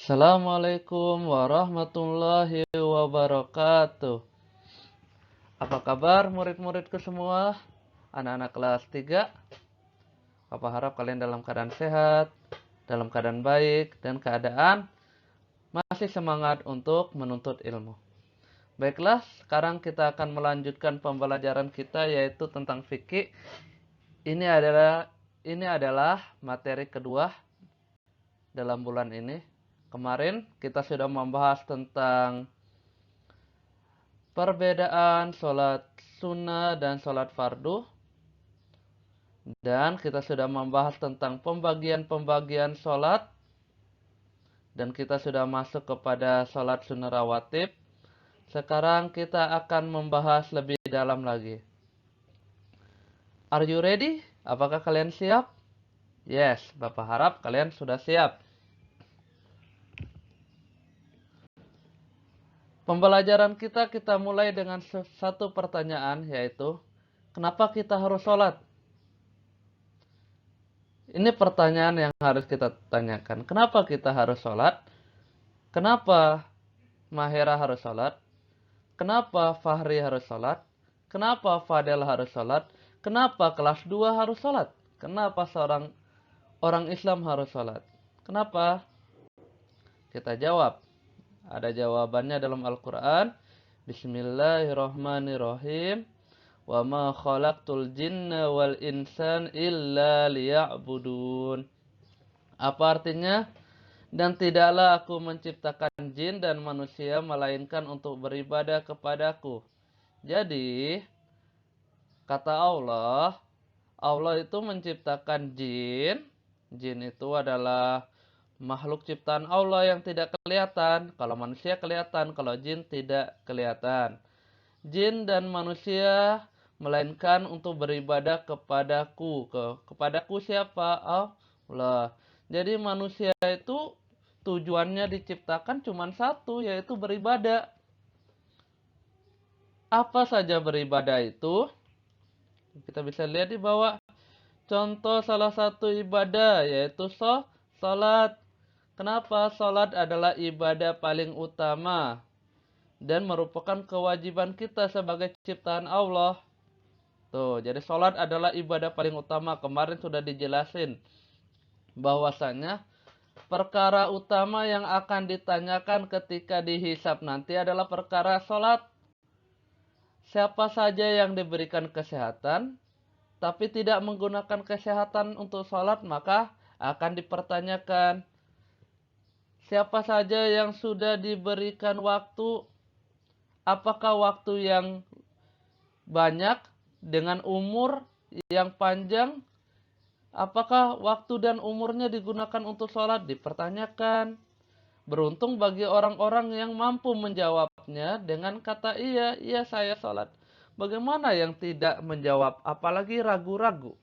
Assalamualaikum warahmatullahi wabarakatuh. Apa kabar murid-muridku semua? Anak-anak kelas 3. Papa harap kalian dalam keadaan sehat, dalam keadaan baik, dan keadaan masih semangat untuk menuntut ilmu. Baiklah, sekarang kita akan melanjutkan pembelajaran kita yaitu tentang fikih. Ini adalah materi kedua dalam bulan ini. Kemarin kita sudah membahas tentang perbedaan sholat sunnah dan sholat fardu. Dan kita sudah membahas tentang pembagian-pembagian sholat. Dan kita sudah masuk kepada sholat sunnah rawatib. Sekarang kita akan membahas lebih dalam lagi. Are you ready? Apakah kalian siap? Yes, Bapak harap kalian sudah siap. Pembelajaran kita mulai dengan satu pertanyaan, yaitu kenapa kita harus sholat? Ini pertanyaan yang harus kita tanyakan. Kenapa kita harus sholat? Kenapa Mahera harus sholat? Kenapa Fahri harus sholat? Kenapa Fadel harus sholat? Kenapa kelas 2 harus sholat? Kenapa seorang orang Islam harus sholat? Kenapa? Kita jawab. Ada jawabannya dalam Al-Quran. Bismillahirrahmanirrahim. Wa ma khalaqtul jinna wal insan illa liya'budun. Apa artinya? Dan tidaklah aku menciptakan jin dan manusia melainkan untuk beribadah kepadaku. Jadi, kata Allah itu menciptakan jin. Jin itu adalah makhluk ciptaan Allah yang tidak kelihatan. Kalau manusia kelihatan, kalau jin tidak kelihatan. Jin dan manusia melainkan untuk beribadah kepadaku. Kepadaku siapa? Allah. Jadi manusia itu tujuannya diciptakan cuma satu, yaitu beribadah. Apa saja beribadah itu? Kita bisa lihat di bawah. Contoh salah satu ibadah yaitu salat. Kenapa? Salat adalah ibadah paling utama dan merupakan kewajiban kita sebagai ciptaan Allah. Tuh, jadi salat adalah ibadah paling utama. Kemarin sudah dijelasin bahwasanya perkara utama yang akan ditanyakan ketika dihisab nanti adalah perkara salat. Siapa saja yang diberikan kesehatan tapi tidak menggunakan kesehatan untuk salat, maka akan dipertanyakan. Siapa saja yang sudah diberikan waktu, apakah waktu yang banyak dengan umur yang panjang, apakah waktu dan umurnya digunakan untuk sholat, dipertanyakan. Beruntung bagi orang-orang yang mampu menjawabnya dengan kata iya, iya saya sholat. Bagaimana yang tidak menjawab, apalagi ragu-ragu.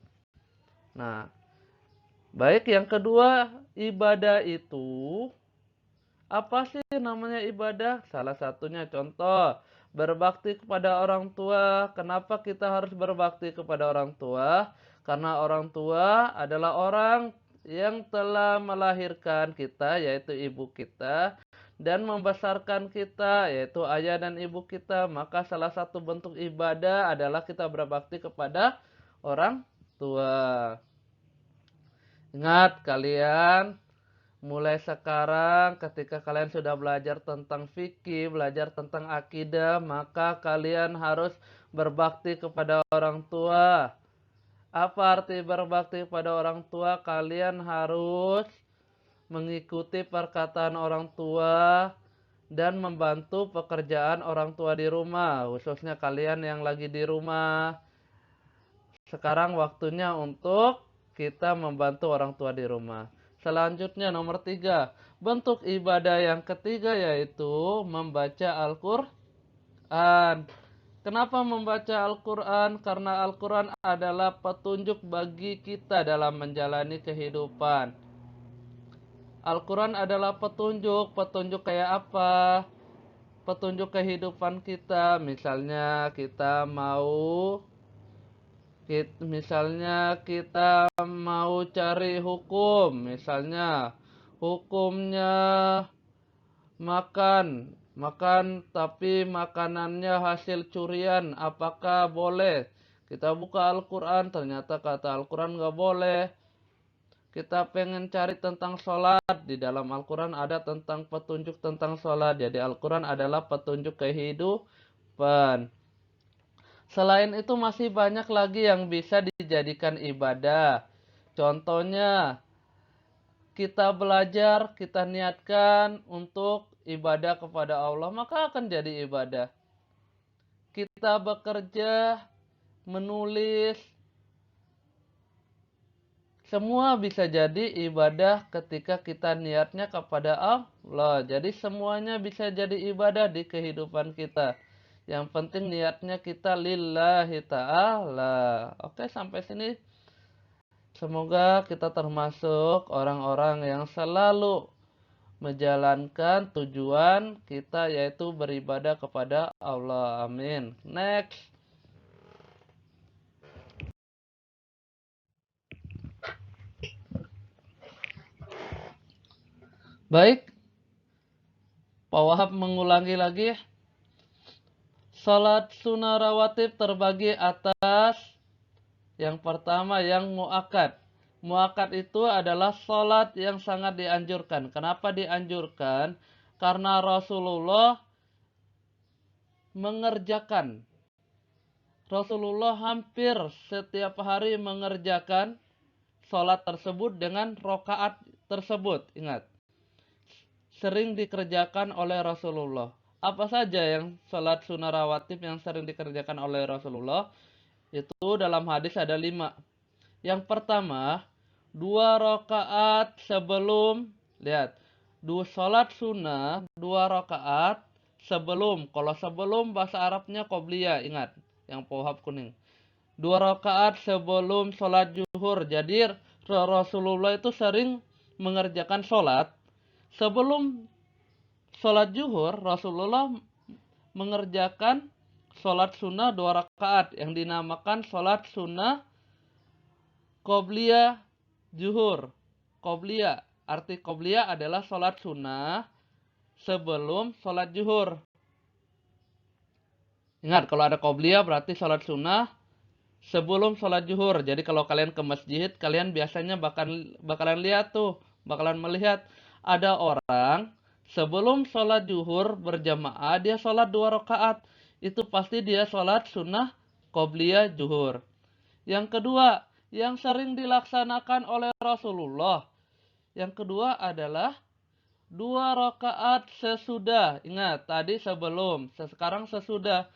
Nah, baik, yang kedua, ibadah itu apa sih namanya ibadah? Salah satunya contoh, berbakti kepada orang tua. Kenapa kita harus berbakti kepada orang tua? Karena orang tua adalah orang yang telah melahirkan kita, yaitu ibu kita, dan membesarkan kita, yaitu ayah dan ibu kita. Maka salah satu bentuk ibadah adalah kita berbakti kepada orang tua. Ingat kalian, mulai sekarang ketika kalian sudah belajar tentang fikih, belajar tentang akidah, maka kalian harus berbakti kepada orang tua. Apa arti berbakti kepada orang tua? Kalian harus mengikuti perkataan orang tua dan membantu pekerjaan orang tua di rumah, khususnya kalian yang lagi di rumah. Sekarang waktunya untuk kita membantu orang tua di rumah. Selanjutnya nomor 3, bentuk ibadah yang ketiga yaitu membaca Al-Quran. Kenapa membaca Al-Quran? Karena Al-Quran adalah petunjuk bagi kita dalam menjalani kehidupan. Al-Quran adalah petunjuk kayak apa? Petunjuk kehidupan kita. Misalnya kita mau cari hukum, misalnya hukumnya makan tapi makanannya hasil curian, apakah boleh? Kita buka Al-Quran, ternyata kata Al-Quran nggak boleh. Kita pengen cari tentang sholat, di dalam Al-Quran ada tentang petunjuk tentang sholat. Jadi Al-Quran adalah petunjuk kehidupan. Selain itu masih banyak lagi yang bisa dijadikan ibadah. Contohnya, kita belajar, kita niatkan untuk ibadah kepada Allah, maka akan jadi ibadah. Kita bekerja, menulis, semua bisa jadi ibadah ketika kita niatnya kepada Allah. Jadi semuanya bisa jadi ibadah di kehidupan kita. Yang penting niatnya kita lillahi ta'ala. Oke, sampai sini. Semoga kita termasuk orang-orang yang selalu menjalankan tujuan kita, yaitu beribadah kepada Allah. Amin. Next. Baik, Pak Wahab mengulangi lagi. Salat sunnah rawatib terbagi atas yang pertama yang muakkad. Muakkad itu adalah salat yang sangat dianjurkan. Kenapa dianjurkan? Karena Rasulullah mengerjakan. Rasulullah hampir setiap hari mengerjakan salat tersebut dengan rokaat tersebut. Ingat, sering dikerjakan oleh Rasulullah. Apa saja yang salat sunnah rawatib yang sering dikerjakan oleh Rasulullah? Itu dalam hadis ada 5. Yang pertama, 2 rakaat sebelum, lihat, salat sunnah 2 rakaat sebelum. Kalau sebelum bahasa Arabnya qobliyah, ingat, yang pohab kuning. 2 rakaat sebelum salat zuhur. Jadi Rasulullah itu sering mengerjakan salat sebelum salat zuhur. Rasulullah mengerjakan salat sunnah 2 rakaat yang dinamakan salat sunnah qobliyah zuhur. Qobliyah, arti qobliyah adalah salat sunnah sebelum salat zuhur. Ingat, kalau ada qobliyah berarti salat sunnah sebelum salat zuhur. Jadi kalau kalian ke masjid, kalian biasanya bakalan lihat tuh, bakalan melihat ada orang sebelum salat zuhur berjamaah dia salat 2 rakaat. Itu pasti dia salat sunnah qobliyah zuhur. Yang kedua, yang sering dilaksanakan oleh Rasulullah. Yang kedua adalah 2 rakaat sesudah. Ingat, tadi sebelum, sekarang sesudah.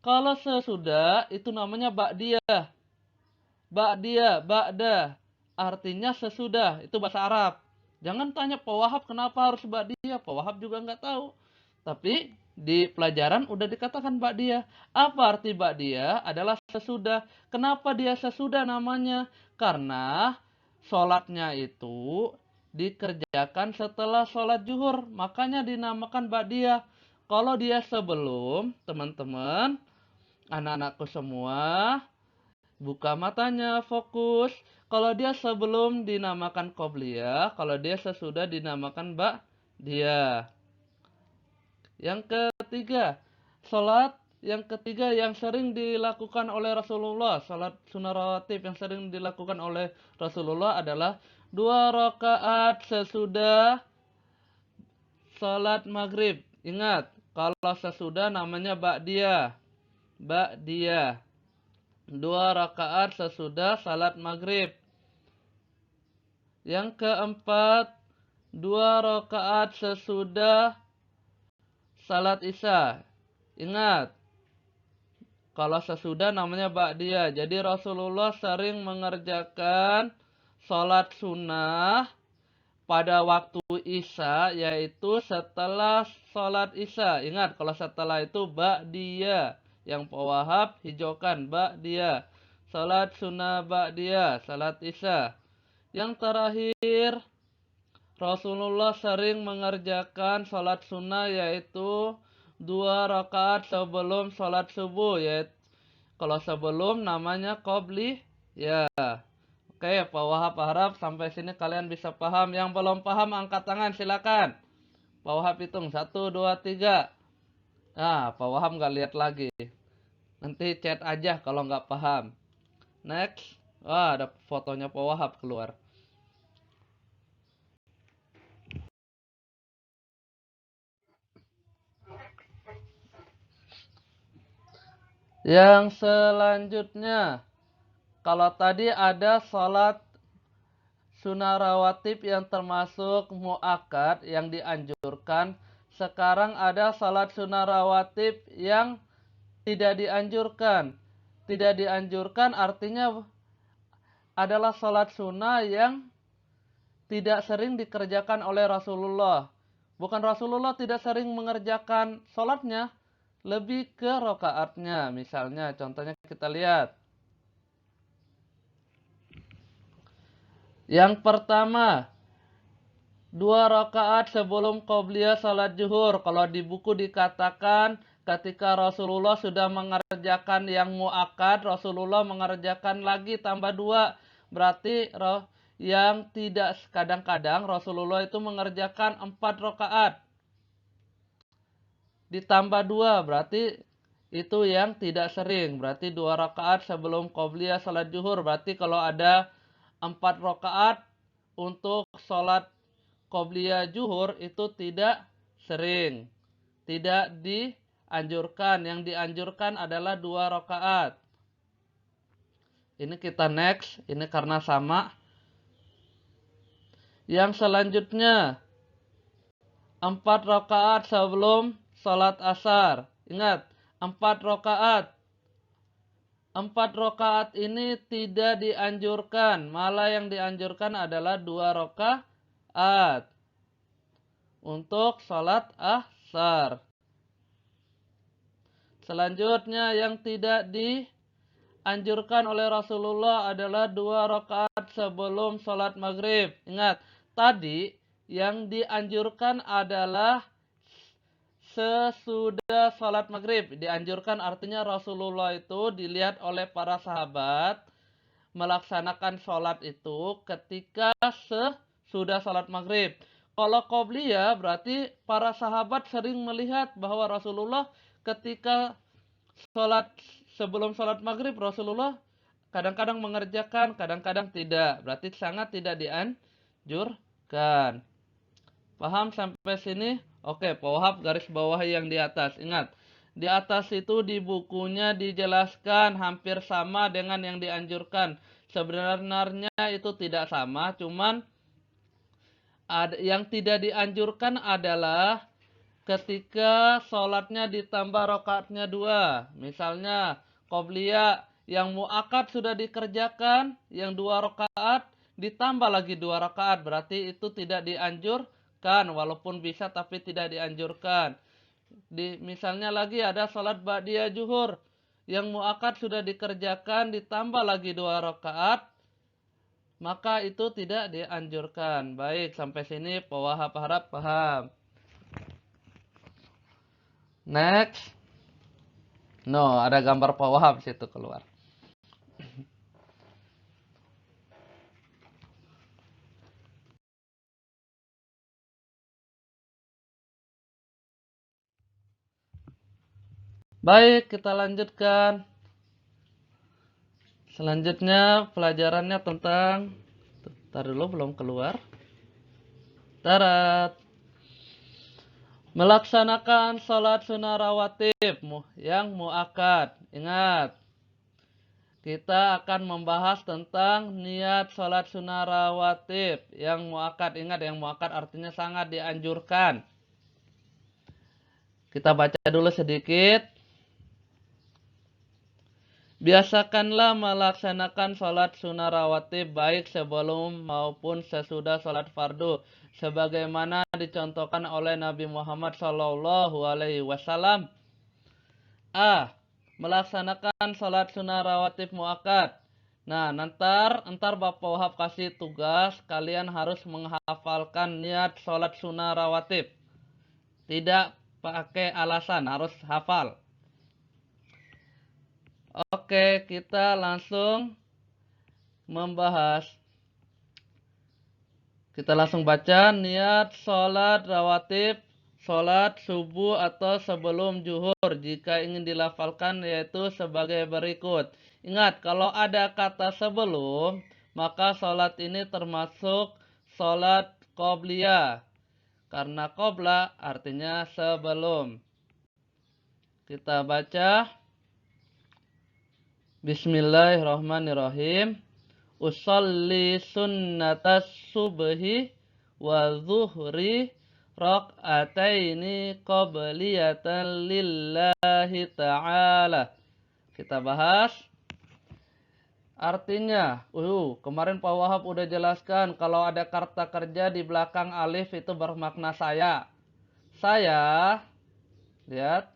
Kalau sesudah itu namanya ba'diyah. Ba'da. Artinya sesudah. Itu bahasa Arab. Jangan tanya Pak Wahab kenapa harus ba'diyah. Pak Wahab juga nggak tahu. Tapi di pelajaran udah dikatakan ba'diyah. Apa arti ba'diyah? Adalah sesudah. Kenapa dia sesudah namanya? Karena sholatnya itu dikerjakan setelah sholat zuhur. Makanya dinamakan ba'diyah. Kalau dia sebelum, teman-teman, anak-anakku semua, buka matanya, fokus. Kalau dia sebelum dinamakan qobliyah, kalau dia sesudah dinamakan ba'diyah. Yang ketiga, salat yang ketiga yang sering dilakukan oleh Rasulullah, salat sunnah rawatib yang sering dilakukan oleh Rasulullah adalah 2 rakaat sesudah salat maghrib. Ingat, kalau sesudah namanya ba'diyah. Ba'diyah. 2 rakaat sesudah salat maghrib. Yang keempat, 2 rakaat sesudah salat isya. Ingat, kalau sesudah namanya ba'diyah. Jadi Rasulullah sering mengerjakan salat sunnah pada waktu isya, yaitu setelah salat isya. Ingat, kalau setelah itu ba'diyah. Yang Pak Wahab hijaukan ba'diyah. Salat sunnah ba'diyah, salat isya. Yang terakhir, Rasulullah sering mengerjakan salat sunnah yaitu 2 rakaat sebelum salat subuh. Yaitu kalau sebelum namanya qobli ya. Oke, Pak Wahab harap sampai sini kalian bisa paham. Yang belum paham angkat tangan silakan. Pak Wahab hitung 1, 2, 3. Nah, Pak Wahab nggak lihat lagi. Nanti chat aja kalau nggak paham. Next. Wah, ada fotonya Pak Wahab keluar. Yang selanjutnya, kalau tadi ada sholat sunnah rawatib yang termasuk mu'akkad yang dianjurkan, sekarang ada sholat sunnah rawatib yang tidak dianjurkan. Tidak dianjurkan artinya adalah sholat sunnah yang tidak sering dikerjakan oleh Rasulullah. Bukan Rasulullah tidak sering mengerjakan sholatnya, lebih ke rokaatnya. Misalnya, contohnya kita lihat. Yang pertama, 2 rakaat sebelum qobliyah salat zuhur. Kalau di buku dikatakan ketika Rasulullah sudah mengerjakan yang muakkad, Rasulullah mengerjakan lagi tambah 2. Berarti yang tidak, kadang-kadang Rasulullah itu mengerjakan 4 rakaat. Ditambah 2 berarti itu yang tidak sering. Berarti 2 rakaat sebelum qobliyah salat zuhur. Berarti kalau ada 4 rakaat untuk salat qobliyah zuhur itu tidak sering. Tidak dianjurkan. Yang dianjurkan adalah 2 rakaat. Ini kita next. Ini karena sama. Yang selanjutnya 4 rakaat sebelum salat asar. Ingat, 4 rakaat. 4 rakaat ini tidak dianjurkan. Malah yang dianjurkan adalah 2 rakaat untuk salat asar. Selanjutnya yang tidak dianjurkan oleh Rasulullah adalah 2 rakaat sebelum salat maghrib. Ingat, tadi yang dianjurkan adalah sesudah salat maghrib. Dianjurkan artinya Rasulullah itu dilihat oleh para sahabat melaksanakan sholat itu ketika sesudah sholat maghrib. Kalau qobliyah berarti para sahabat sering melihat bahwa Rasulullah ketika sholat sebelum sholat maghrib Rasulullah kadang-kadang mengerjakan, kadang-kadang tidak. Berarti sangat tidak dianjurkan. Paham sampai sini? Oke, Pak Wahab garis bawah yang di atas. Ingat, di atas itu di bukunya dijelaskan hampir sama dengan yang dianjurkan. Sebenarnya itu tidak sama, cuman yang tidak dianjurkan adalah ketika sholatnya ditambah rakaatnya 2. Misalnya, qobliyah yang muakkad sudah dikerjakan, yang 2 rakaat ditambah lagi 2 rakaat. Berarti itu tidak dianjurkan, walaupun bisa tapi tidak dianjurkan. Misalnya lagi ada sholat ba'diyah zuhur, yang muakkad sudah dikerjakan ditambah lagi 2 rakaat, maka itu tidak dianjurkan. Baik, sampai sini Pak Wahab harap paham. Next. No, ada gambar Pak Wahab situ keluar. Baik, kita lanjutkan. Selanjutnya pelajarannya tentang, tar dulu belum keluar. Tarat. Melaksanakan sholat sunnah rawatib yang muakkad. Ingat, kita akan membahas tentang niat sholat sunnah rawatib yang muakkad. Ingat, yang muakkad artinya sangat dianjurkan. Kita baca dulu sedikit. Biasakanlah melaksanakan sholat sunnah rawatib baik sebelum maupun sesudah sholat fardu, sebagaimana dicontohkan oleh Nabi Muhammad SAW. A. Melaksanakan sholat sunnah rawatib muakkad. Nah, ntar Bapak Wahab kasih tugas, kalian harus menghafalkan niat sholat sunnah rawatib. Tidak pakai alasan, harus hafal. Oke, kita langsung membahas. Kita langsung baca niat sholat rawatib, sholat subuh atau sebelum zuhur jika ingin dilafalkan yaitu sebagai berikut. Ingat, kalau ada kata sebelum, maka sholat ini termasuk sholat qobliyah. Karena qobla artinya sebelum. Kita baca. Bismillahirrahmanirrahim. Usolli sunnatas subhi wa zuhri rak'ataini qabliyatan lillahi ta'ala. Kita bahas artinya. Kemarin Pak Wahab udah jelaskan kalau ada kata kerja di belakang alif itu bermakna saya. Saya, lihat,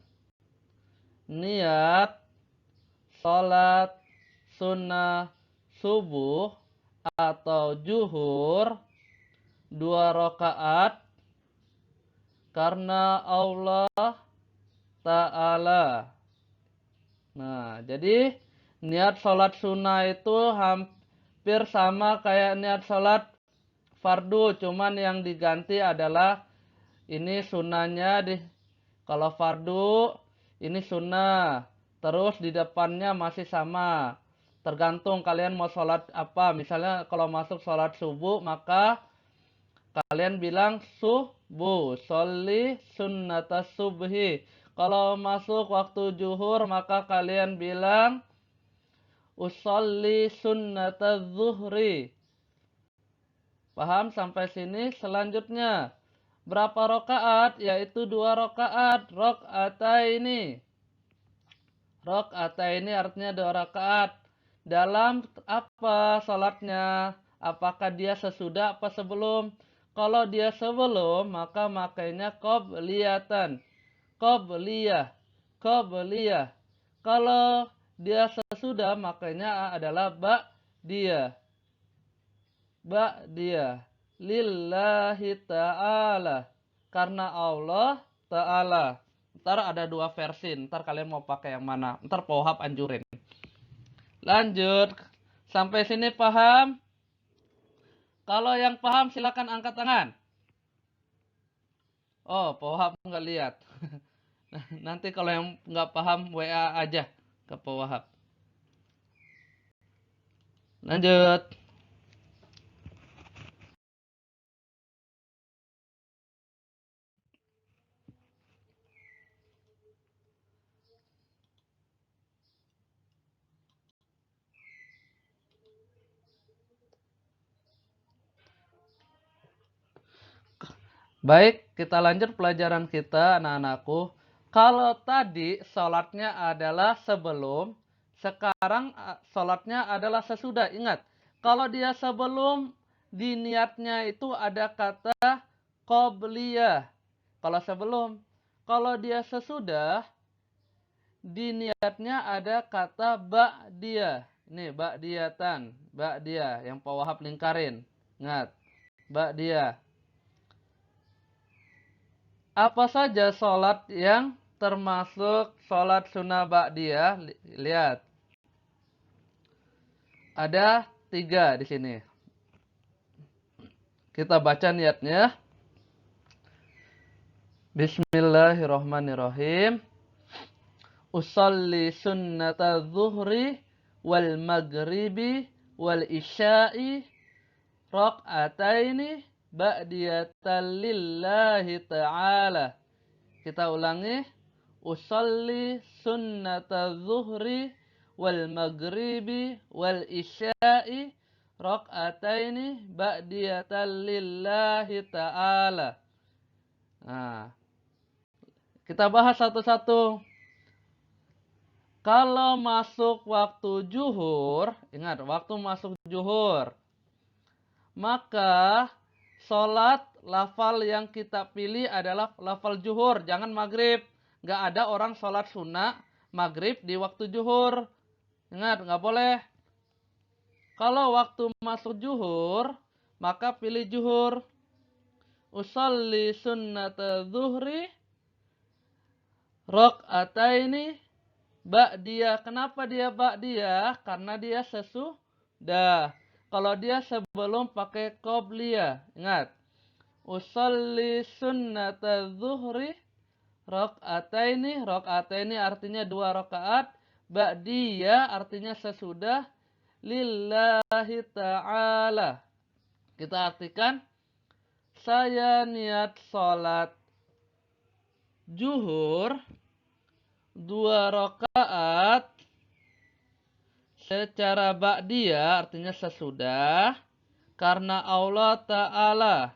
niat sholat sunnah subuh atau zuhur 2 rakaat karena Allah Ta'ala. Nah, jadi niat sholat sunnah itu hampir sama kayak niat sholat fardu, cuman yang diganti adalah ini sunnahnya kalau fardu ini sunnah, terus di depannya masih sama. Tergantung kalian mau sholat apa. Misalnya kalau masuk sholat subuh, maka kalian bilang subuh, sholli sunnatas subhi. Kalau masuk waktu zuhur, maka kalian bilang usolli sunnatas zuhri. Paham sampai sini? Selanjutnya, berapa rakaat? Yaitu 2 rakaat. Rak'ataini. Rak'ataini artinya 2 rakaat. Dalam apa salatnya? Apakah dia sesudah apa sebelum? Kalau dia sebelum, maka makainya qobliyatan. Qobliyah. Qobliyah. Kalau dia sesudah, makanya adalah ba'diyah. Ba'diyah. Lillahi ta'ala. Karena Allah ta'ala. Ntar ada 2 versi. Ntar kalian mau pakai yang mana? Ntar Pak Wahab anjurin. Lanjut. Sampai sini paham? Kalau yang paham silakan angkat tangan. Oh, Pak Wahab nggak lihat. Nanti kalau yang nggak paham WA aja ke Pak Wahab. Lanjut. Baik, kita lanjut pelajaran kita anak-anakku. Kalau tadi sholatnya adalah sebelum, sekarang sholatnya adalah sesudah. Ingat, kalau dia sebelum, di niatnya itu ada kata qobliyah. Kalau sebelum, kalau dia sesudah, di niatnya ada kata ba'diyah. Ini ba'diyatan, ba'diyah yang Pak Wahab lingkarin. Ingat, ba'diyah. Apa saja sholat yang termasuk sholat sunnah ba'diyah? Lihat. Ada 3 di sini. Kita baca niatnya. Bismillahirrahmanirrahim. Usalli sunnata zuhri wal maghribi wal isya'i rak'ataini ba'diyatan lillahi ta'ala. Kita ulangi. Usalli sunnata zuhri wal maghribi wal isya'i rak'ataini ba'diyatan lillahi ta'ala. Nah, kita bahas satu-satu. Kalau masuk waktu zuhur, ingat waktu masuk zuhur, maka sholat lafal yang kita pilih adalah lafal zuhur, jangan maghrib. Nggak ada orang sholat sunnah maghrib di waktu zuhur. Ingat, nggak boleh. Kalau waktu masuk zuhur, maka pilih zuhur. Usolli sunnata zuhri rak'ataini ba'diyah. Kenapa dia ba'diyah? Karena dia sesudah. kalau dia sebelum pakai qobliyah. Ingat, usolli sunnata zuhri rakaataini. Rakaataini artinya 2 rakaat. Ba'diyah artinya sesudah. Lillahi ta'ala. Kita artikan, saya niat sholat zuhur 2 rakaat secara ba'diyah artinya sesudah karena Allah Ta'ala.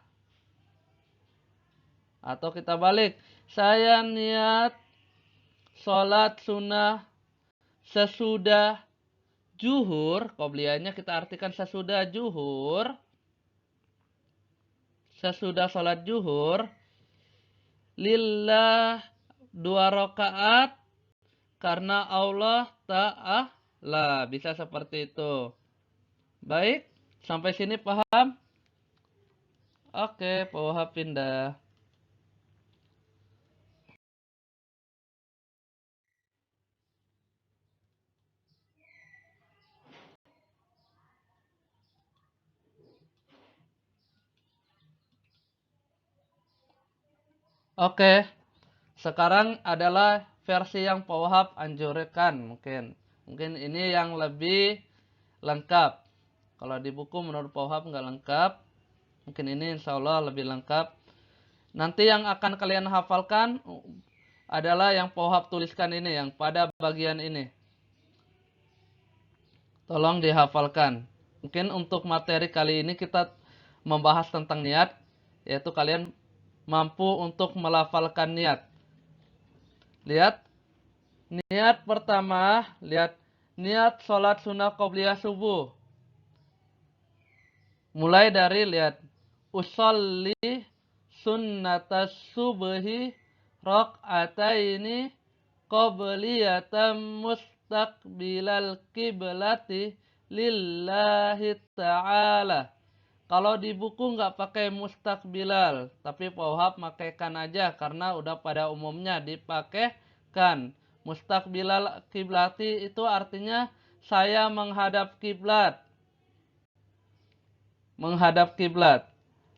Atau kita balik, saya niat sholat sunnah sesudah zuhur. Qobliyahnya kita artikan sesudah zuhur. Sesudah sholat zuhur. Lillah 2 rakaat karena Allah Ta'ala. Bisa seperti itu. Baik, sampai sini paham? Oke, Pak Wahab pindah. Oke, sekarang adalah versi yang Pak Wahab anjurkan mungkin. Mungkin ini yang lebih lengkap. Kalau di buku menurut Pak Wahab nggak lengkap. Mungkin ini insya Allah lebih lengkap. Nanti yang akan kalian hafalkan adalah yang Pak Wahab tuliskan ini, yang pada bagian ini. Tolong dihafalkan. Mungkin untuk materi kali ini kita membahas tentang niat, yaitu kalian mampu untuk melafalkan niat. Lihat, niat pertama, lihat niat sholat sunnah qobliyah subuh. Mulai dari lihat, usolli sunnatas subhi raq'ataini qobliyatan mustaqbilal kiblati lillahi ta'ala. Kalau di buku nggak pakai mustaqbilal, tapi Pak Wahab makaikan aja karena udah pada umumnya dipakaikan. Mustaqbilal kiblati itu artinya saya menghadap kiblat. Menghadap kiblat.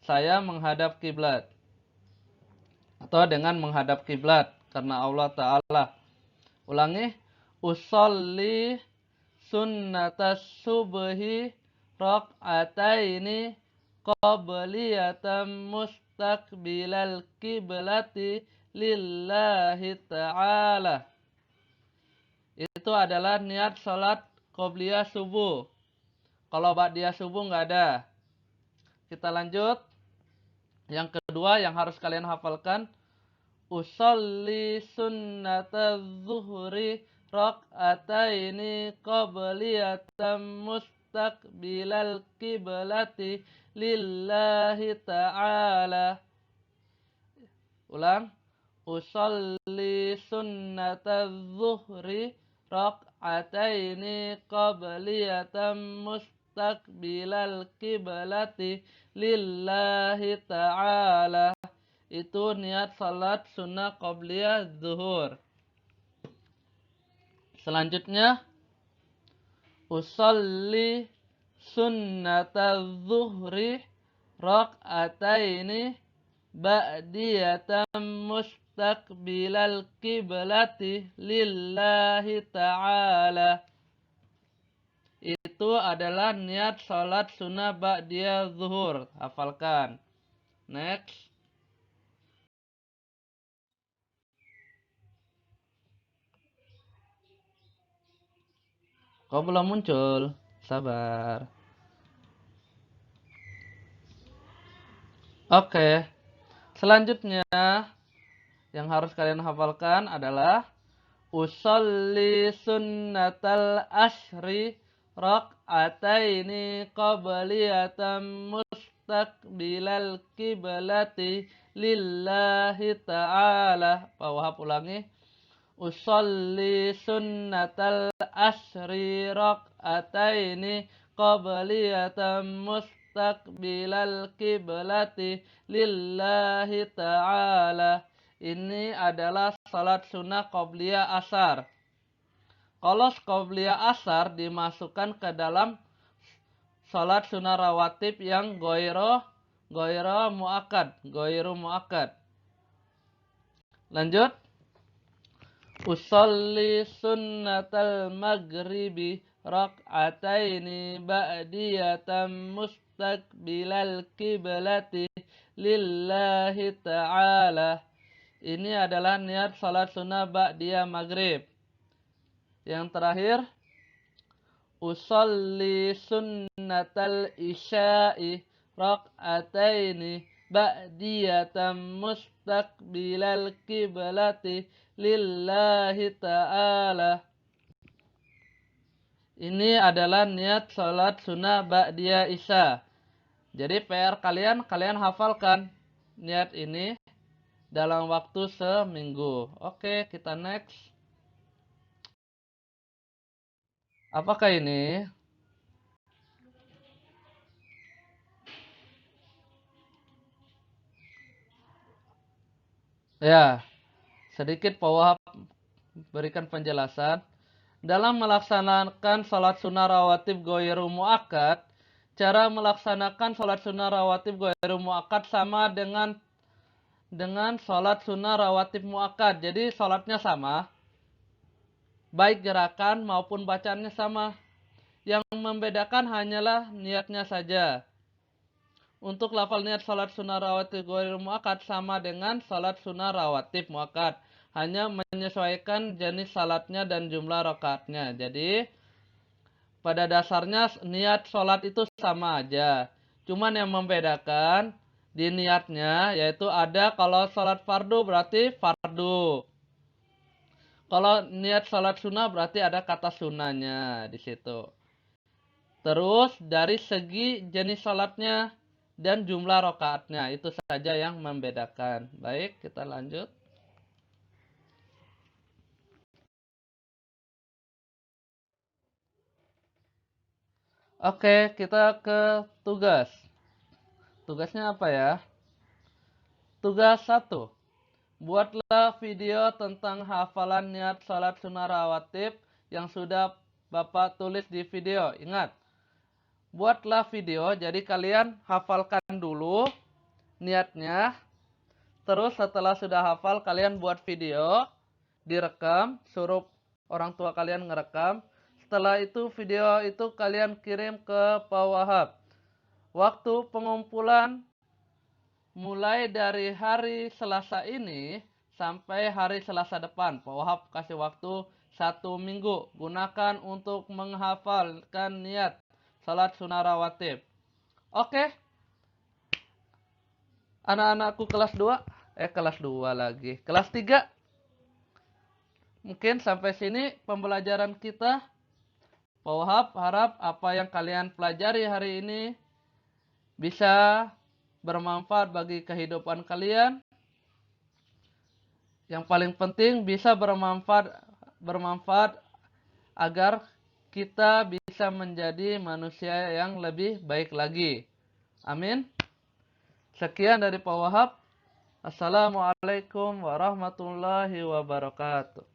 Saya menghadap kiblat. Atau dengan menghadap kiblat karena Allah Ta'ala. Ulangi. Usolli sunnatas subhi raq'ataini qabliyatan mustaqbilal kiblati lillahi ta'ala. Itu adalah niat salat qobliyah subuh. Kalau ba'diyah subuh nggak ada. Kita lanjut. Yang kedua yang harus kalian hafalkan. Usolli sunnata zuhri raq'ataini qabliyatan mustaqbilal kiblati lillahi ta'ala. Ulang. Usolli sunnata zuhri raq'ataini qabliyatan mustaqbilal kiblati lillahi ta'ala. Itu niat salat sunnah qobliyah zuhur. Selanjutnya, usolli sunnata zuhri raq'ataini ba'diyatan mustaqbilal kiblati lillahi ta'ala. Itu adalah niat salat sunnah ba'diyah zuhur. Hafalkan. Next. Kok belum muncul? Sabar. Oke. Selanjutnya yang harus kalian hafalkan adalah usolli sunnatal ashri raq'ataini qabliyatan mustaqbilal kiblati lillahi ta'ala. Pak Wahab ulangi. Usolli sunnatal ashri raq'ataini qabliyatan mustaqbilal kiblati lillahi ta'ala. Ini adalah salat sunnah qobliyah asar. Kalau qobliyah asar dimasukkan ke dalam salat sunnah rawatib yang goiro muakkad. Lanjut. Usolli sunnatal maghribi rak'ataini ba'diyatan mustaqbilal kiblati lillahi ta'ala. Ini adalah niat salat sunnah ba'diyah maghrib. Yang terakhir, usolli sunnatal isya'i rak'ataini ba'diyatan mustaqbilal kiblati lillahi ta'ala. Ini adalah niat salat sunnah ba'diyah isya. Jadi PR kalian hafalkan niat ini dalam waktu seminggu. Oke, kita next. Apakah ini? Ya, sedikit Pak Wahab berikan penjelasan. Dalam melaksanakan salat sunnah rawatib goiru muakkad, cara melaksanakan salat sunnah rawatib goiru muakkad sama dengan salat sunnah rawatib muakkad. Jadi salatnya sama, baik gerakan maupun bacaannya sama. Yang membedakan hanyalah niatnya saja. Untuk lafal niat salat sunnah rawatib goiru muakkad sama dengan salat sunnah rawatib muakkad. Hanya menyesuaikan jenis salatnya dan jumlah rakaatnya. Jadi pada dasarnya niat sholat itu sama aja. Cuman yang membedakan di niatnya yaitu ada kalau sholat fardu berarti fardu. Kalau niat sholat sunnah berarti ada kata sunnahnya di situ. Terus dari segi jenis sholatnya dan jumlah rakaatnya itu saja yang membedakan. Baik, kita lanjut. Oke, kita ke tugas. Tugasnya apa ya? Tugas 1. Buatlah video tentang hafalan niat salat sunnah rawatib yang sudah Bapak tulis di video. Ingat, buatlah video, jadi kalian hafalkan dulu niatnya. Terus setelah sudah hafal, kalian buat video, direkam, suruh orang tua kalian ngerekam. Setelah itu video itu kalian kirim ke Pak Wahab. Waktu pengumpulan mulai dari hari Selasa ini sampai hari Selasa depan. Pak Wahab kasih waktu 1 minggu. Gunakan untuk menghafalkan niat salat sunnah rawatib. Oke. Anak-anakku kelas 2. Kelas 2 lagi. Kelas 3. Mungkin sampai sini pembelajaran kita. Pak Wahab harap apa yang kalian pelajari hari ini bisa bermanfaat bagi kehidupan kalian. Yang paling penting bisa bermanfaat agar kita bisa menjadi manusia yang lebih baik lagi. Amin. Sekian dari Pak Wahab. Assalamualaikum warahmatullahi wabarakatuh.